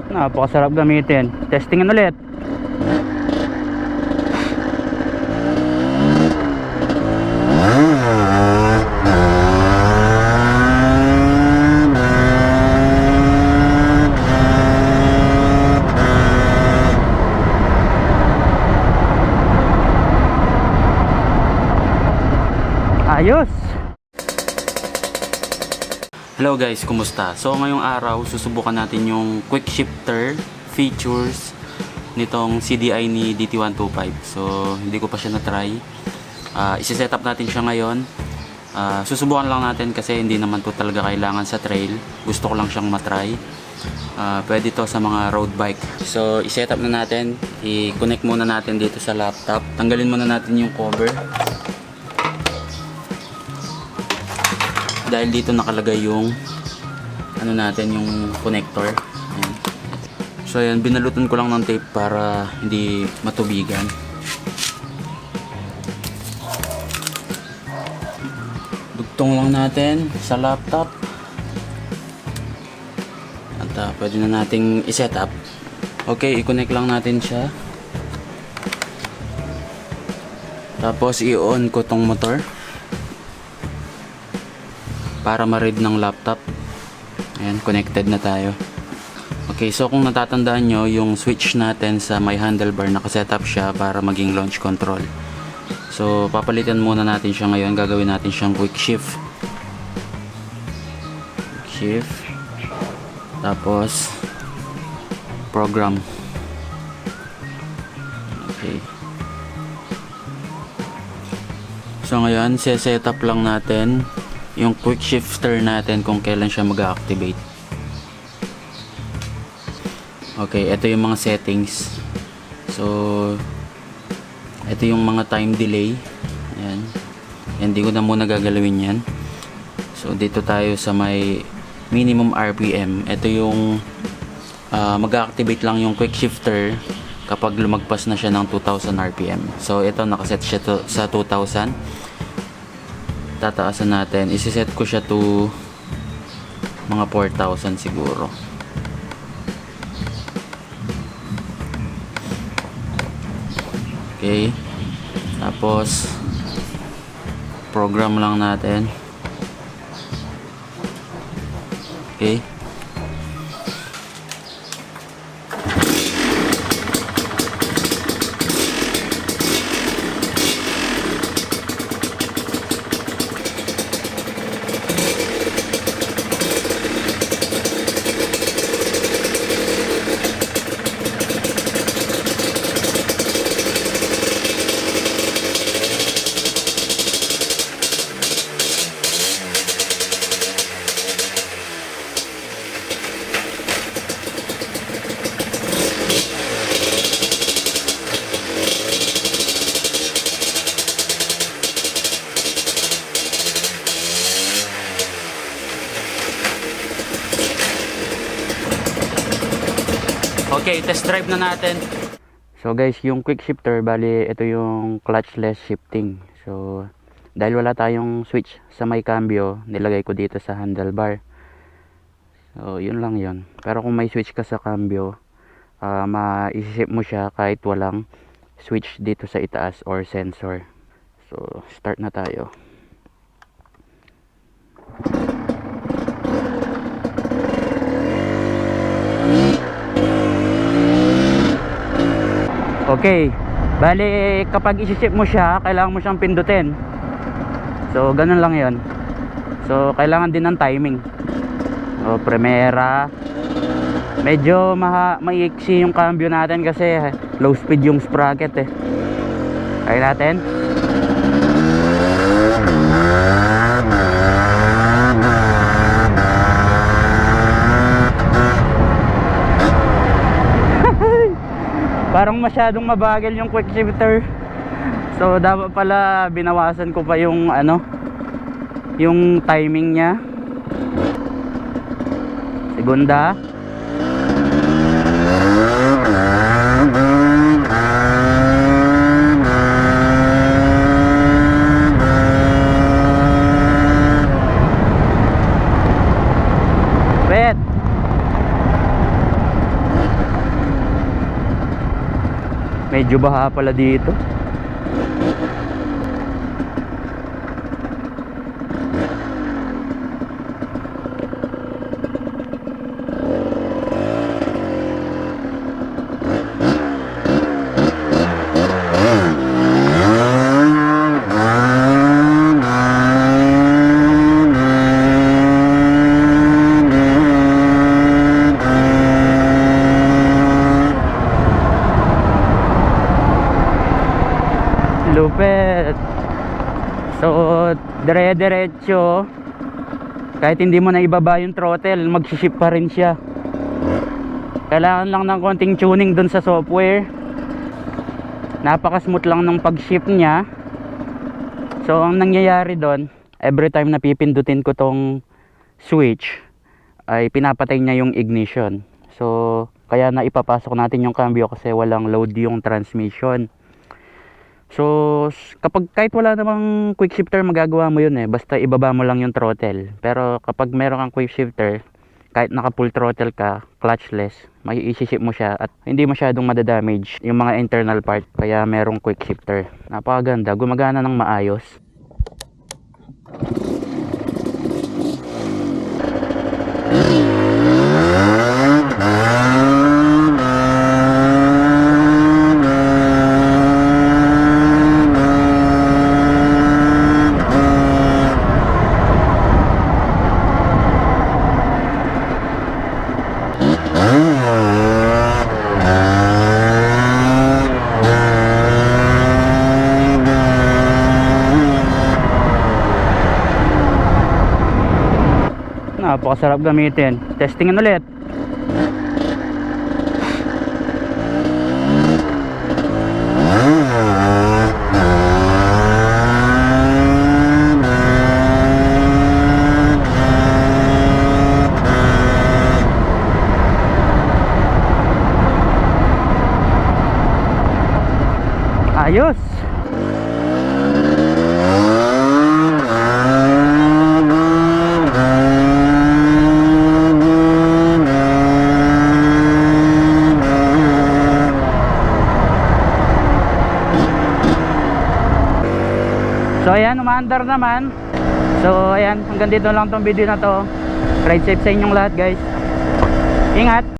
Napakasarap gamitin. Testingin ulit. Ayos. Hello guys, kumusta? So ngayong araw susubukan natin yung quick shifter features nitong CDI ni DT125. So hindi ko pa siya na-try. Isi-set up natin siya ngayon. Susubukan lang natin kasi hindi naman to talaga kailangan sa trail. Gusto ko lang siyang matry. Pwede to sa mga road bike. So i-set up na natin. I-connect muna natin dito sa laptop. Tanggalin muna natin yung cover. Dahil dito nakalagay yung ano natin, yung connector. Ayan. So ayan, binalutan ko lang ng tape para hindi matubigan. Dugtong lang natin sa laptop. At pwede na nating i-set up. Okay, i-connect lang natin siya. Tapos i-on ko tong motor para ma-read ng laptop. Ayan, connected na tayo. Okay, so kung natatandaan nyo, yung switch natin sa may handlebar, nakasetup siya para maging launch control. So papalitan muna natin siya ngayon. Gagawin natin siyang quick shift. Shift. Tapos program. Okay. So ngayon, set-up lang natin yung quick shifter natin kung kailan siya mag-activate. Okay, ito yung mga settings. So ito yung mga time delay. Ayan. Hindi ko na muna gagalawin yan. So dito tayo sa may minimum RPM. Ito yung mag-activate lang yung quick shifter kapag lumagpas na siya ng 2000 RPM. So ito, nakaset siya sa 2000. Tataasan natin, isiset ko siya to mga 4,000 siguro. Okay, tapos program lang natin. Okay, okay, test drive na natin. So guys, yung quick shifter, bali ito yung clutchless shifting. So dahil wala tayong switch sa may cambio, nilagay ko dito sa handlebar. So yun lang yun. Pero kung may switch ka sa cambio, ma-shift mo siya kahit walang switch dito sa itaas or sensor. So start na tayo. Okay, bali kapag isi-shift mo siya, kailangan mo siyang pindutin. So ganun lang yon. So kailangan din ng timing. So primera, medyo maiksi yung cambio natin kasi low speed yung sprocket eh. Kaya natin. Parang masyadong mabagal yung quick shifter. So dapat pala binawasan ko pa yung ano, yung timing niya. Segunda. Wait. Medyo baha pala dito. Lupet. So, dire-diretso. Kahit hindi mo na ibaba yung throttle, mag-shift pa rin siya. Kailangan lang ng konting tuning dun sa software. Napaka-smooth lang ng pag-shift niya. So, ang nangyayari dun, every time na pipindutin ko tong switch, ay pinapatay niya yung ignition. So, kaya na ipapasok natin yung cambio kasi walang load yung transmission. So, kapag kahit wala namang quick shifter, magagawa mo yun basta ibaba mo lang yung throttle. Pero kapag meron kang quick shifter, kahit naka full throttle ka, clutchless, may isi-shift mo siya at hindi masyadong madadamage yung mga internal part. Kaya merong quick shifter. Napakaganda, gumagana ng maayos. Napakasarap gamitin. Testingin ulit. Ayos. So ayan, umaandar naman. So ayan, hanggang dito lang tong video na to. Ride safe sa inyong lahat guys. Ingat.